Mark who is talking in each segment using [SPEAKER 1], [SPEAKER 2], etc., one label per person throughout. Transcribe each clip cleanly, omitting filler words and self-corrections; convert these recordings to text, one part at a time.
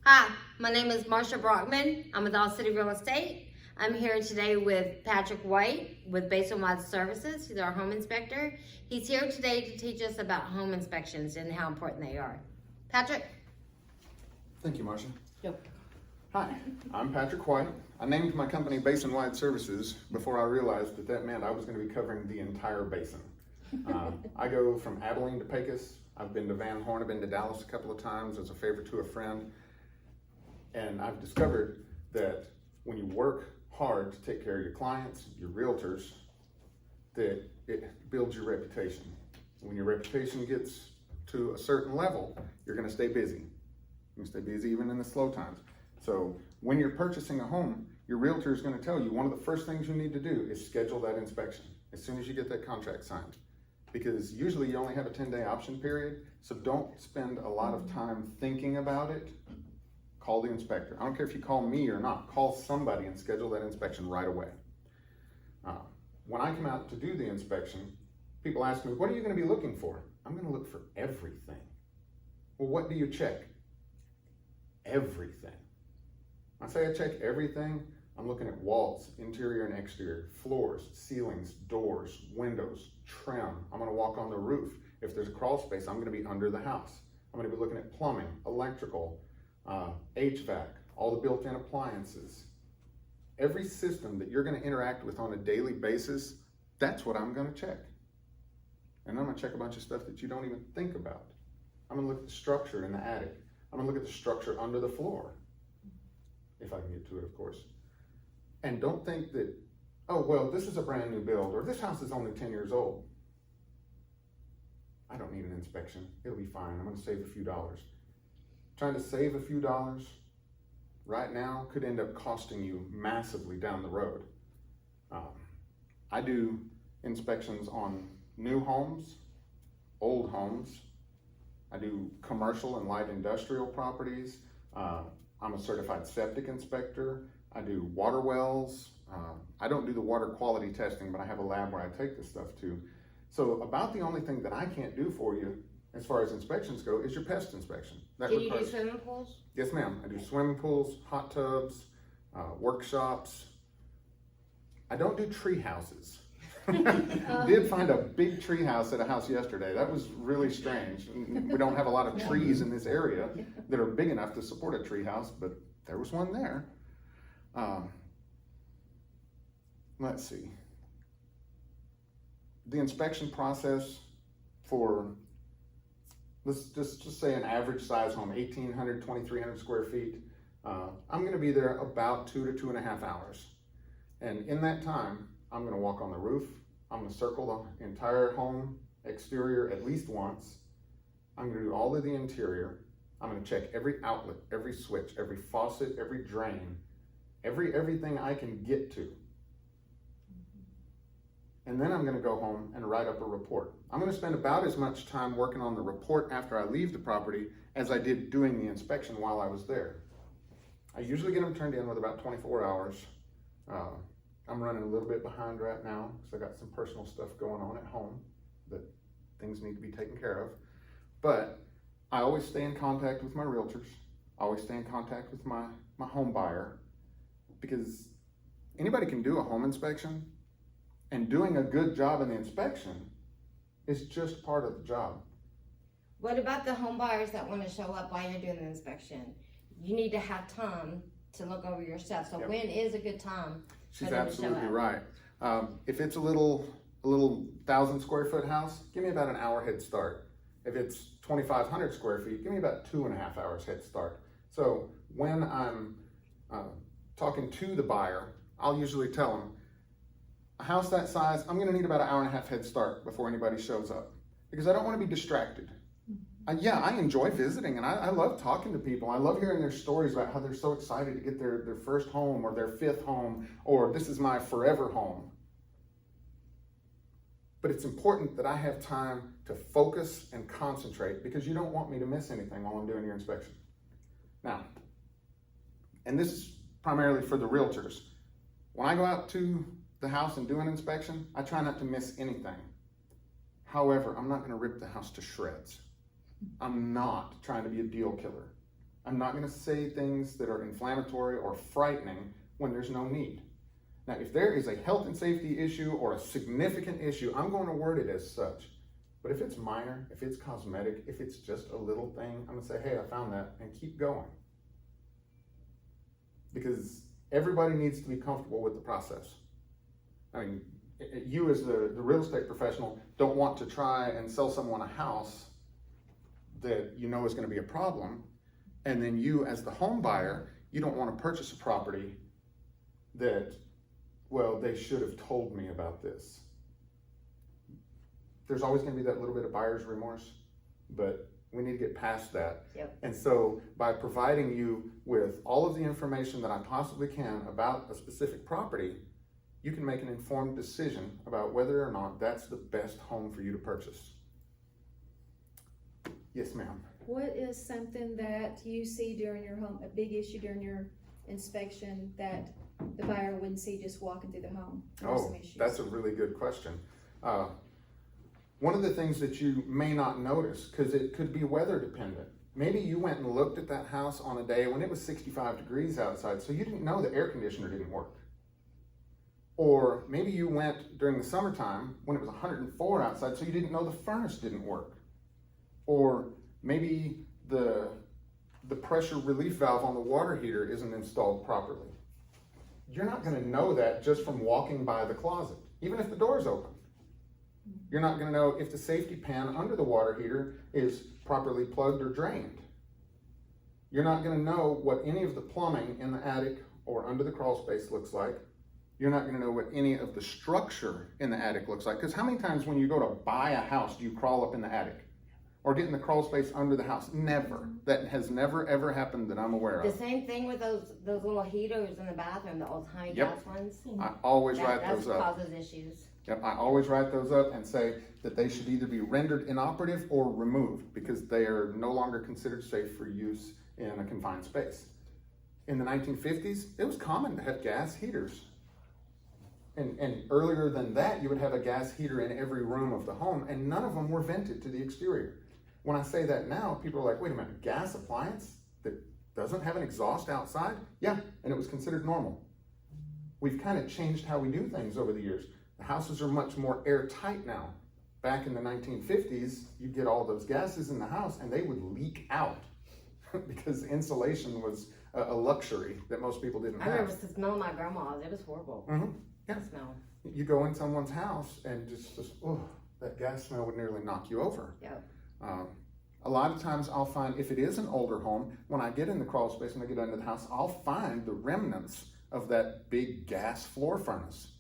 [SPEAKER 1] Hi, my name is Marsha Brockman. I'm with All City Real Estate. I'm here today with Patrick White with Basin Services. He's our home inspector. He's here today to teach us about home inspections and how important they are. Patrick?
[SPEAKER 2] Thank you, Marsha.
[SPEAKER 1] Yep.
[SPEAKER 2] Hi, I'm Patrick White. I named my company Basin Services before I realized that that meant I was going to be covering the entire basin. I go from Abilene to Pecos. I've been to Van Horn. I've been to Dallas a couple of times as a favor to a friend. And I've discovered that when you work hard to take care of your clients, your realtors, that it builds your reputation. When your reputation gets to a certain level, you're going to stay busy. You can stay busy even in the slow times. So when you're purchasing a home, your realtor is going to tell you one of the first things you need to do is schedule that inspection as soon as you get that contract signed. Because usually you only have a 10-day option period, so don't spend a lot of time thinking about it. Call the inspector. I don't care if you call me or not, call somebody and schedule that inspection right away. When I come out to do the inspection, people ask me, what are you going to be looking for? I'm going to look for everything. Well, what do you check? Everything. When I say I check everything, I'm looking at walls, interior and exterior, floors, ceilings, doors, windows, trim. I'm going to walk on the roof. If there's a crawl space, I'm going to be under the house. I'm going to be looking at plumbing, electrical, HVAC, all the built-in appliances. Every system that you're going to interact with on a daily basis, that's what I'm going to check. And I'm going to check a bunch of stuff that you don't even think about. I'm going to look at the structure in the attic. I'm going to look at the structure under the floor, if I can get to it, of course. And don't think that, oh, well, this is a brand new build, or this house is only 10 years old. I don't need an inspection. It'll be fine. I'm going to save a few dollars. Trying to save a few dollars right now could end up costing you massively down the road. I do inspections on new homes, old homes. I do commercial and light industrial properties. I'm a certified septic inspector. I do water wells. I don't do the water quality testing, but I have a lab where I take this stuff to. So about the only thing that I can't do for you as far as inspections go is your pest inspection.
[SPEAKER 1] Can you do swimming pools?
[SPEAKER 2] Yes, ma'am. I do swimming pools, hot tubs, workshops. I don't do tree houses. Did find a big tree house at a house yesterday. That was really strange. We don't have a lot of trees in this area that are big enough to support a tree house, but there was one there. Let's see. The inspection process for, let's just say an average size home, 1,800, 2,300 square feet. I'm going to be there about 2 to 2.5 hours. And in that time, I'm going to walk on the roof. I'm going to circle the entire home exterior at least once. I'm going to do all of the interior. I'm going to check every outlet, every switch, every faucet, every drain, everything I can get to. And then I'm going to go home and write up a report. I'm going to spend about as much time working on the report after I leave the property as I did doing the inspection while I was there. I usually get them turned in with about 24 hours. I'm running a little bit behind right now because I got some personal stuff going on at home that things need to be taken care of. But I always stay in contact with my realtors. I always stay in contact with my home buyer, because anybody can do a home inspection, and doing a good job in the inspection is just part of the job.
[SPEAKER 1] What about the home buyers that want to show up while you're doing the inspection? You need to have time to look over your stuff. So when is a good time?
[SPEAKER 2] She's absolutely right. If it's a little 1,000 square foot house, give me about an hour head start. If it's 2,500 square feet, give me about 2.5 hours head start. So when I'm talking to the buyer, I'll usually tell them, a house that size, I'm going to need about an 1.5 hour head start before anybody shows up, because I don't want to be distracted. Yeah, I enjoy visiting, and I love talking to people. I love hearing their stories about how they're so excited to get their first home or their 5th home, or this is my forever home. But it's important that I have time to focus and concentrate, because you don't want me to miss anything while I'm doing your inspection. Now, and this is primarily for the realtors. When I go out to the house and do an inspection, I try not to miss anything. However, I'm not going to rip the house to shreds. I'm not trying to be a deal killer. I'm not gonna say things that are inflammatory or frightening when there's no need. Now, if there is a health and safety issue or a significant issue, I'm going to word it as such. But if it's minor, if it's cosmetic, if it's just a little thing, I'm gonna say, hey, I found that, and keep going. Because everybody needs to be comfortable with the process. I mean, you as the real estate professional don't want to try and sell someone a house that you know is gonna be a problem. And then you as the home buyer, you don't wanna purchase a property that, well, they should have told me about this. There's always gonna be that little bit of buyer's remorse, but we need to get past that.
[SPEAKER 1] Yep.
[SPEAKER 2] And so by providing you with all of the information that I possibly can about a specific property, you can make an informed decision about whether or not that's the best home for you to purchase. Yes, ma'am.
[SPEAKER 3] What is something that you see during your home, a big issue during your inspection that the buyer wouldn't see just walking through the home? What are some issues?
[SPEAKER 2] That's a really good question. One of the things that you may not notice, because it could be weather dependent. Maybe you went and looked at that house on a day when it was 65 degrees outside, so you didn't know the air conditioner didn't work. Or maybe you went during the summertime when it was 104 outside, so you didn't know the furnace didn't work. Or maybe the pressure relief valve on the water heater isn't installed properly. You're not gonna know that just from walking by the closet, even if the door's open. You're not gonna know if the safety pan under the water heater is properly plugged or drained. You're not gonna know what any of the plumbing in the attic or under the crawl space looks like. You're not gonna know what any of the structure in the attic looks like. Because how many times when you go to buy a house do you crawl up in the attic? Or get in the crawl space under the house? Never. That has never ever happened that I'm aware
[SPEAKER 1] The
[SPEAKER 2] of.
[SPEAKER 1] same thing with those little heaters in the bathroom, the old tiny
[SPEAKER 2] Yep.
[SPEAKER 1] gas ones.
[SPEAKER 2] I always write
[SPEAKER 1] That
[SPEAKER 2] those up.
[SPEAKER 1] causes issues.
[SPEAKER 2] Yep, I always write those up and say that they should either be rendered inoperative or removed because they are no longer considered safe for use in a confined space. In the 1950s, it was common to have gas heaters. And earlier than that, you would have a gas heater in every room of the home, and none of them were vented to the exterior. When I say that now, people are like, wait a minute, gas appliance that doesn't have an exhaust outside? Yeah, and it was considered normal. We've kind of changed how we do things over the years. The houses are much more airtight now. Back in the 1950s, you'd get all those gases in the house and they would leak out because insulation was a luxury that most people didn't
[SPEAKER 1] I
[SPEAKER 2] have.
[SPEAKER 1] remember the smell of my grandma's. It was horrible.
[SPEAKER 2] Yeah.
[SPEAKER 1] The smell.
[SPEAKER 2] You go in someone's house and just that gas smell would nearly knock you over.
[SPEAKER 1] Yep.
[SPEAKER 2] A lot of times I'll find, if it is an older home, when I get in the crawl space and I get under the house, I'll find the remnants of that big gas floor furnace.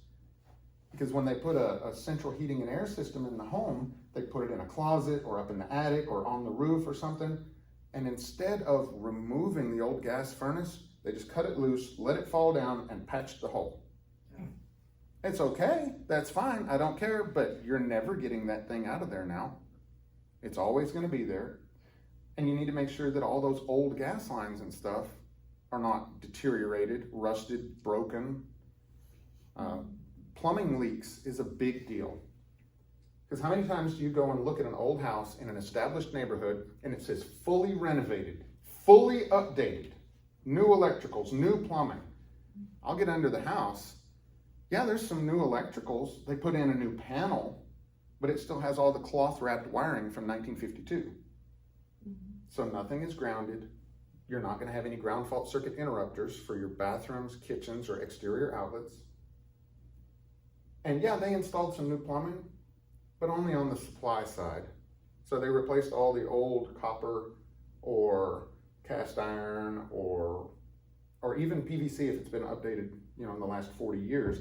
[SPEAKER 2] Because when they put a central heating and air system in the home, they put it in a closet or up in the attic or on the roof or something. And instead of removing the old gas furnace, they just cut it loose, let it fall down, and patched the hole. It's okay, that's fine, I don't care, but you're never getting that thing out of there now. It's always gonna be there. And you need to make sure that all those old gas lines and stuff are not deteriorated, rusted, broken. Plumbing leaks is a big deal. Because how many times do you go and look at an old house in an established neighborhood and it says fully renovated, fully updated, new electricals, new plumbing? I'll get under the house. Yeah, there's some new electricals. They put in a new panel, but it still has all the cloth wrapped wiring from 1952. So nothing is grounded. You're not gonna have any ground fault circuit interrupters for your bathrooms, kitchens, or exterior outlets. And yeah, they installed some new plumbing, but only on the supply side. So they replaced all the old copper or cast iron or even PVC if it's been updated, in the last 40 years,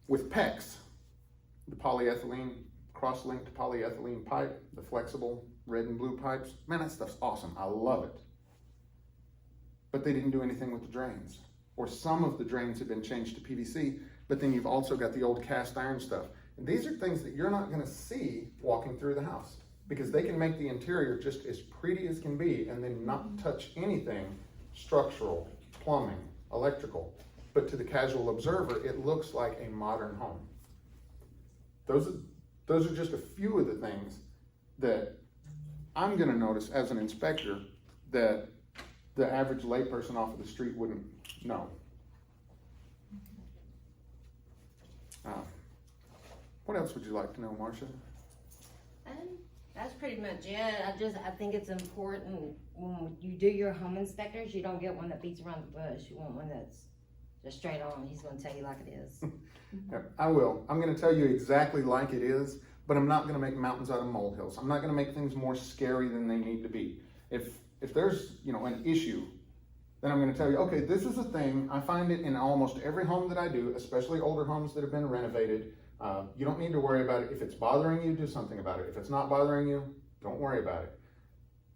[SPEAKER 2] with PEX, the polyethylene, cross-linked polyethylene pipe, the flexible red and blue pipes. Man, that stuff's awesome. I love it. But they didn't do anything with the drains. Or some of the drains have been changed to PVC, but then you've also got the old cast iron stuff. And these are things that you're not gonna see walking through the house because they can make the interior just as pretty as can be and then not touch anything structural, plumbing, electrical. But to the casual observer, it looks like a modern home. Those are just a few of the things that I'm gonna notice as an inspector that the average layperson off of the street wouldn't know. What else would you like to know, Marcia?
[SPEAKER 1] That's pretty much it. I think it's important when you do your home inspectors, you don't get one that beats around the bush. You want one that's just straight on. He's going to tell you like it is.
[SPEAKER 2] Yeah, I will. I'm going to tell you exactly like it is, but I'm not going to make mountains out of molehills. I'm not going to make things more scary than they need to be. If there's, an issue, then I'm going to tell you, okay, this is a thing. I find it in almost every home that I do, especially older homes that have been renovated. You don't need to worry about it. If it's bothering you, do something about it. If it's not bothering you, don't worry about it.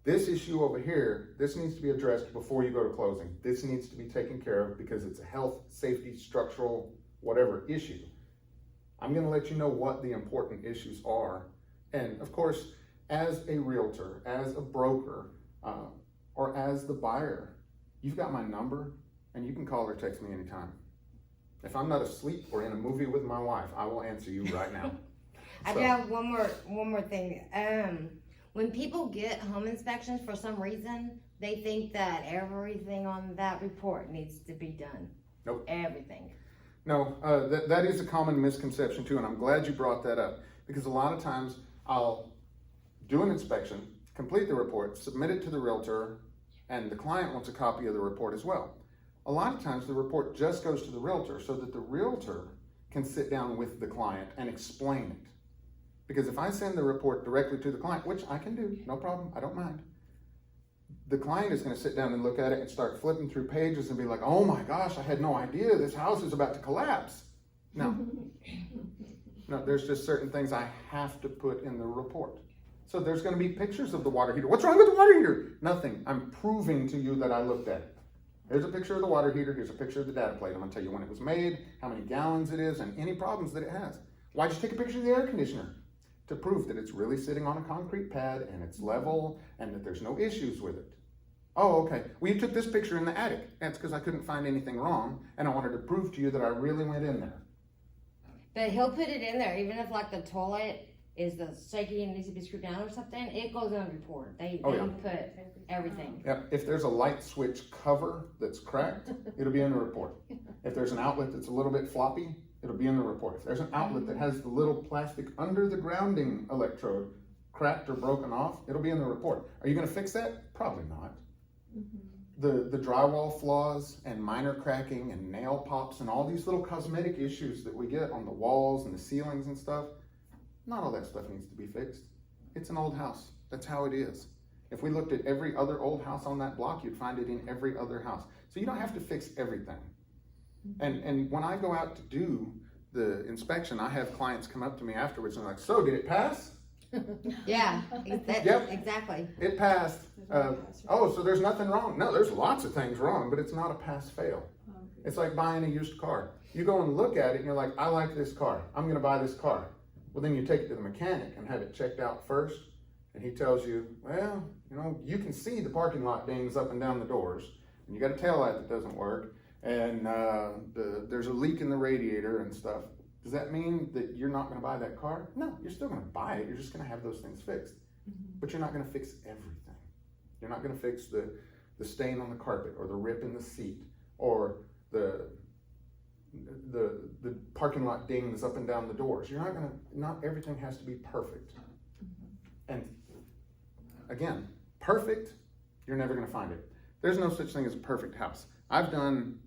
[SPEAKER 2] This issue over here, this needs to be addressed before you go to closing. This needs to be taken care of because it's a health, safety, structural, whatever issue. I'm going to let you know what the important issues are. And of course, as a realtor, as a broker, or as the buyer, you've got my number and you can call or text me anytime. If I'm not asleep or in a movie with my wife, I will answer you right now.
[SPEAKER 1] I do have one more thing. When people get home inspections, for some reason, they think that everything on that report needs to be done.
[SPEAKER 2] Nope.
[SPEAKER 1] Everything.
[SPEAKER 2] No, that is a common misconception too, and I'm glad you brought that up, because a lot of times I'll do an inspection, complete the report, submit it to the realtor, and the client wants a copy of the report as well. A lot of times the report just goes to the realtor so that the realtor can sit down with the client and explain it. Because if I send the report directly to the client, which I can do, no problem, I don't mind, the client is going to sit down and look at it and start flipping through pages and be like, oh my gosh, I had no idea this house is about to collapse. No, there's just certain things I have to put in the report. So there's going to be pictures of the water heater. What's wrong with the water heater? Nothing. I'm proving to you that I looked at it. Here's a picture of the water heater. Here's a picture of the data plate. I'm going to tell you when it was made, how many gallons it is, and any problems that it has. Why'd you take a picture of the air conditioner? To prove that it's really sitting on a concrete pad and it's level and that there's no issues with it. Oh, okay. Well, you took this picture in the attic. That's because I couldn't find anything wrong, and I wanted to prove to you that I really went in there.
[SPEAKER 1] But he'll put it in there, even if like the toilet is the shaky and needs to be screwed down or something, it goes on the report. They put everything.
[SPEAKER 2] Yep. If there's a light switch cover that's cracked, it'll be in the report. If there's an outlet that's a little bit floppy, it'll be in the report. If there's an outlet that has the little plastic under the grounding electrode cracked or broken off, it'll be in the report. Are you going to fix that? Probably not. The drywall flaws and minor cracking and nail pops and all these little cosmetic issues that we get on the walls and the ceilings and stuff, not all that stuff needs to be fixed. It's an old house. That's how it is. If we looked at every other old house on that block, you'd find it in every other house. So you don't have to fix everything. And when I go out to do the inspection, I have clients come up to me afterwards and like, so did it pass?
[SPEAKER 1] Yeah,
[SPEAKER 2] Yep.
[SPEAKER 1] Exactly.
[SPEAKER 2] It passed. Oh, so there's nothing wrong. No, there's lots of things wrong, but it's not a pass-fail. It's like buying a used car. You go and look at it and you're like, I like this car. I'm going to buy this car. Well, then you take it to the mechanic and have it checked out first. And he tells you, well, you can see the parking lot dings up and down the doors. And you got a taillight that doesn't work. And there's a leak in the radiator and stuff. Does that mean that you're not going to buy that car? No, you're still going to buy it. You're just going to have those things fixed. But you're not going to fix everything. You're not going to fix the stain on the carpet or the rip in the seat or the parking lot dings up and down the doors. Not everything has to be perfect. And again, perfect, you're never going to find it. There's no such thing as a perfect house. I've done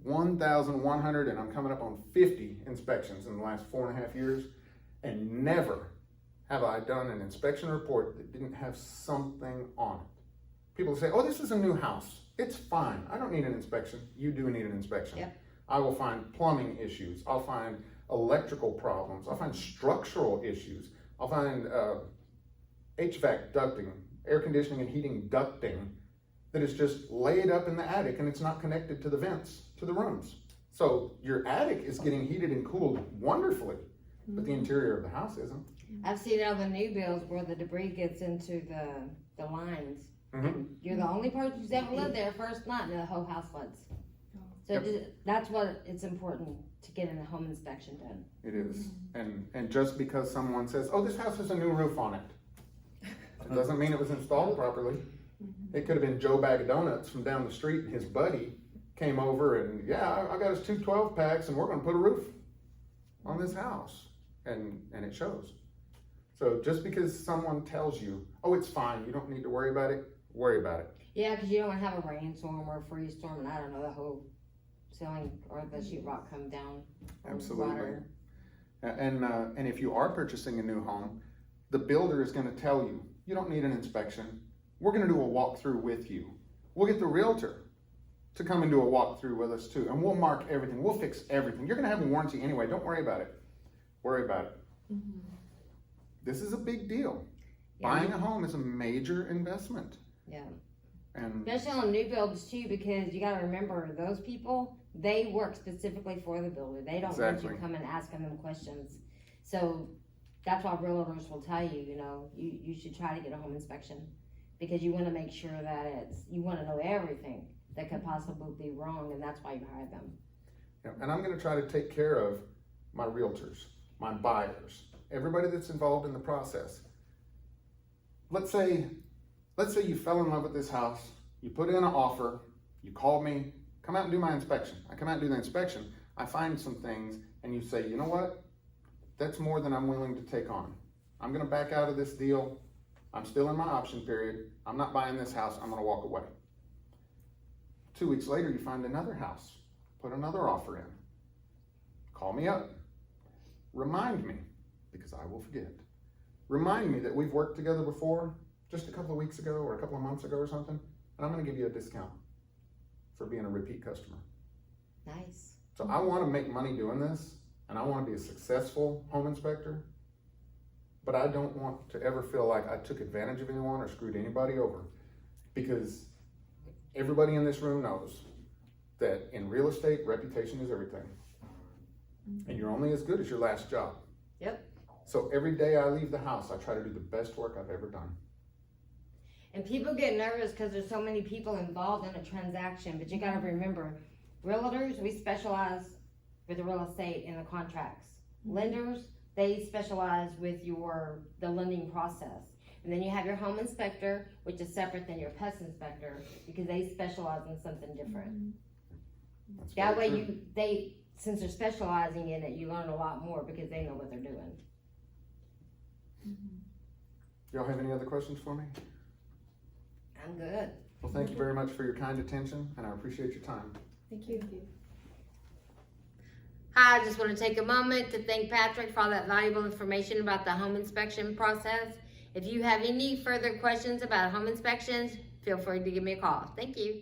[SPEAKER 2] 1,100 and I'm coming up on 50 inspections in the last 4.5 years, and never have I done an inspection report that didn't have something on it. People say, oh, this is a new house. It's fine. I don't need an inspection. You do need an inspection.
[SPEAKER 1] Yep.
[SPEAKER 2] I will find plumbing issues. I'll find electrical problems. I'll find structural issues. I'll find HVAC ducting, air conditioning and heating ducting that is just laid up in the attic and it's not connected to the vents, to the rooms. So your attic is getting heated and cooled wonderfully, but the interior of the house isn't.
[SPEAKER 1] I've seen it on the new builds where the debris gets into the lines. You're the only person who's ever lived there first night and the whole house floods. So that's what it's important to get in a home inspection done.
[SPEAKER 2] It is. And just because someone says, oh, this house has a new roof on it, it doesn't mean it was installed properly. It could have been Joe Bag of Donuts from down the street and his buddy came over and, yeah, I got us 2 12-packs and we're gonna put a roof on this house. And it shows. So just because someone tells you, oh, it's fine, you don't need to worry about it, worry about it.
[SPEAKER 1] Yeah, because you don't want to have a rainstorm or a freeze storm, and I don't know, the whole ceiling or the sheetrock come down. or
[SPEAKER 2] Absolutely.
[SPEAKER 1] water.
[SPEAKER 2] And if you are purchasing a new home, the builder is gonna tell you, you don't need an inspection. We're gonna do a walkthrough with you. We'll get the realtor to come and do a walkthrough with us too. And we'll mark everything, we'll fix everything. You're gonna have a warranty anyway, don't worry about it. Worry about it. This is a big deal.
[SPEAKER 1] Yeah.
[SPEAKER 2] Buying a home is a major investment.
[SPEAKER 1] Yeah.
[SPEAKER 2] And
[SPEAKER 1] Especially on new builds too, because you gotta remember, those people, they work specifically for the builder. They don't want you
[SPEAKER 2] Exactly.
[SPEAKER 1] coming asking them questions. So that's why realtors will tell you, you know, you should try to get a home inspection. Because you wanna make sure that you wanna know everything that could possibly be wrong, and that's why you hire them.
[SPEAKER 2] yeah, and I'm gonna try to take care of my realtors, my buyers, everybody that's involved in the process. Let's say you fell in love with this house, you put in an offer, you called me, come out and do my inspection. I come out and do the inspection, I find some things, and you say, you know what? That's more than I'm willing to take on. I'm gonna back out of this deal. I'm still in my option period. I'm not buying this house, I'm gonna walk away. 2 weeks later, you find another house, put another offer in. Call me up. Remind me, because I will forget. Remind me that we've worked together before, just a couple of weeks ago or a couple of months ago or something, and I'm gonna give you a discount for being a repeat customer.
[SPEAKER 1] Nice.
[SPEAKER 2] So I wanna make money doing this, and I wanna be a successful home inspector, but I don't want to ever feel like I took advantage of anyone or screwed anybody over. Because everybody in this room knows that in real estate, reputation is everything. And you're only as good as your last job.
[SPEAKER 1] Yep.
[SPEAKER 2] So every day I leave the house, I try to do the best work I've ever done.
[SPEAKER 1] And people get nervous because there's so many people involved in a transaction, but you gotta remember, realtors, we specialize with the real estate and the contracts. Lenders, they specialize with the lending process. And then you have your home inspector, which is separate than your pest inspector, because they specialize in something different.
[SPEAKER 2] That's
[SPEAKER 1] That
[SPEAKER 2] very
[SPEAKER 1] way
[SPEAKER 2] true.
[SPEAKER 1] since they're specializing in it, you learn a lot more because they know what they're doing.
[SPEAKER 2] Y'all have any other questions for me?
[SPEAKER 1] I'm good.
[SPEAKER 2] Well, thank you very much for your kind attention, and I appreciate your time.
[SPEAKER 3] Thank you.
[SPEAKER 1] Hi, I just want to take a moment to thank Patrick for all that valuable information about the home inspection process. If you have any further questions about home inspections, feel free to give me a call. Thank you.